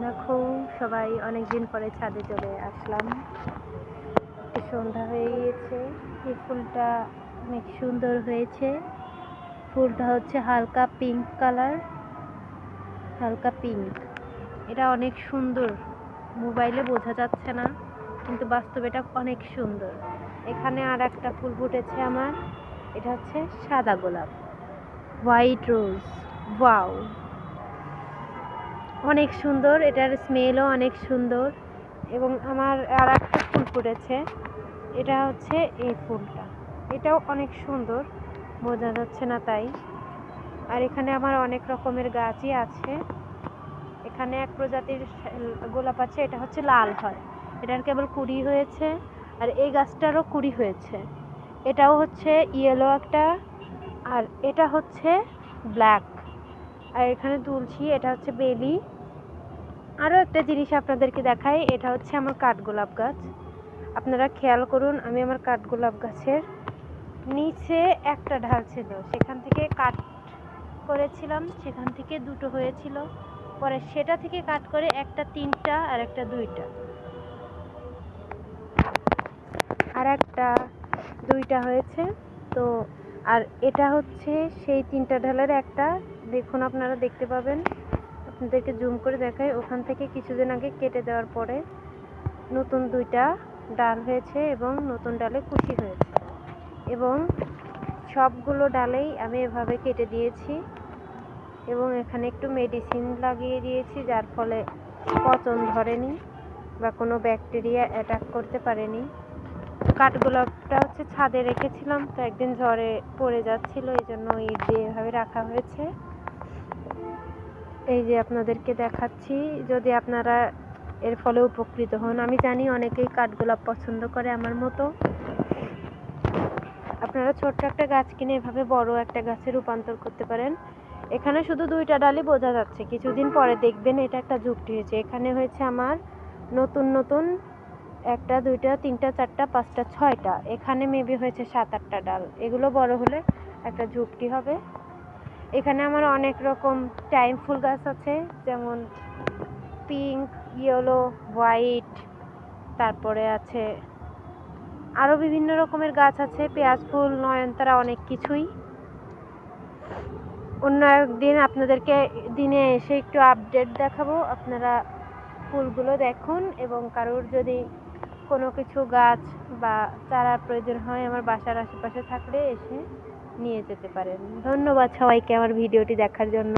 দেখো সবাই অনেকদিন পরে ছাদে চলে আসলাম। সন্ধ্যা হয়ে গিয়েছে। এই ফুলটা অনেক সুন্দর হয়েছে। ফুলটা হচ্ছে হালকা পিঙ্ক কালার, হালকা পিঙ্ক। এটা অনেক সুন্দর, মোবাইলে বোঝা যাচ্ছে না কিন্তু বাস্তবে এটা অনেক সুন্দর। এখানে আর একটা ফুল ফুটেছে আমার, এটা হচ্ছে সাদা গোলাপ, হোয়াইট রোজ। ওয়াও, অনেক সুন্দর, এটার স্মেলও অনেক সুন্দর। এবং আমার আর একটা ফুল ফুটেছে, এটা হচ্ছে এই ফুলটা, এটাও অনেক সুন্দর, বোঝা যাচ্ছে না তাই। আর এখানে আমার অনেক রকমের গাছই আছে। এখানে এক প্রজাতির গোলাপ আছে, এটা হচ্ছে লাল হয়, এটার কেবল কুড়ি হয়েছে। আর এই গাছটারও কুড়ি হয়েছে, এটাও হচ্ছে ইয়েলো একটা, আর এটা হচ্ছে ব্ল্যাক। আর এখানে তুলসী, এটা হচ্ছে বেলি। আরও একটা জিনিস আপনাদেরকে দেখাই, এটা হচ্ছে আমার কাঠগোলাপ গাছ। আপনারা খেয়াল করুন, আমি আমার কাঠগোলাপ গাছের নিচে একটা ঢাল ছিল, সেখান থেকে কাট করেছিলাম, সেখান থেকে দুটো হয়েছিল, পরে সেটা থেকে কাট করে একটা তিনটা আর একটা দুইটা, আর একটা দুইটা হয়েছে। তো আর এটা হচ্ছে সেই তিনটা ঢালের একটা, দেখুন আপনারা দেখতে পাবেন, আপনাদেরকে জুম করে দেখাই। ওখান থেকে কিছুদিন আগে কেটে দেওয়ার পরে নতুন দুইটা ডাল হয়েছে এবং নতুন ডালে কুশি হয়েছে। এবং সবগুলো ডালেই আমি এভাবে কেটে দিয়েছি এবং এখানে একটু মেডিসিন লাগিয়ে দিয়েছি, যার ফলে পচন ধরেনি বা কোনো ব্যাকটেরিয়া অ্যাটাক করতে পারেনি। কাঠগোলাপটা হচ্ছে ছাদে রেখেছিলাম, তো একদিন ঝড়ে পড়ে যাচ্ছিল, এই জন্য ইট দিয়ে এভাবে রাখা হয়েছে। এই যে আপনাদেরকে দেখাচ্ছি, যদি আপনারা এর ফলে উপকৃত হন। আমি জানি অনেকেই কাঠগোলাপ পছন্দ করে আমার মতো। আপনারা ছোট্ট একটা গাছ কিনে এভাবে বড় একটা গাছে রূপান্তর করতে পারেন। এখানে শুধু দুইটা ডালই বোঝা যাচ্ছে, কিছুদিন পরে দেখবেন এটা একটা ঝুপটি হয়েছে। এখানে হয়েছে আমার নতুন নতুন একটা, দুইটা, তিনটা, চারটা, পাঁচটা, ছয়টা, এখানে মেবি হয়েছে 7-8টা ডাল। এগুলো বড় হলে একটা ঝুপটি হবে। এখানে আমার অনেক রকম টাইম ফুল গাছ আছে, যেমন পিঙ্ক, ইয়েলো, হোয়াইট, তারপরে আছে আরও বিভিন্ন রকমের গাছ আছে, পেঁয়াজ ফুল, নয়নতারা, অনেক কিছুই। অন্য একদিন আপনাদেরকে দিনে এসে একটু আপডেট দেখাবো। আপনারা ফুলগুলো দেখুন এবং কারোর যদি কোনো কিছু গাছ বা চারার প্রয়োজন হয় আমার বাসার আশেপাশে থাকলে এসে নিয়ে যেতে পারেন। ধন্যবাদ সবাইকে আমার ভিডিওটি দেখার জন্য।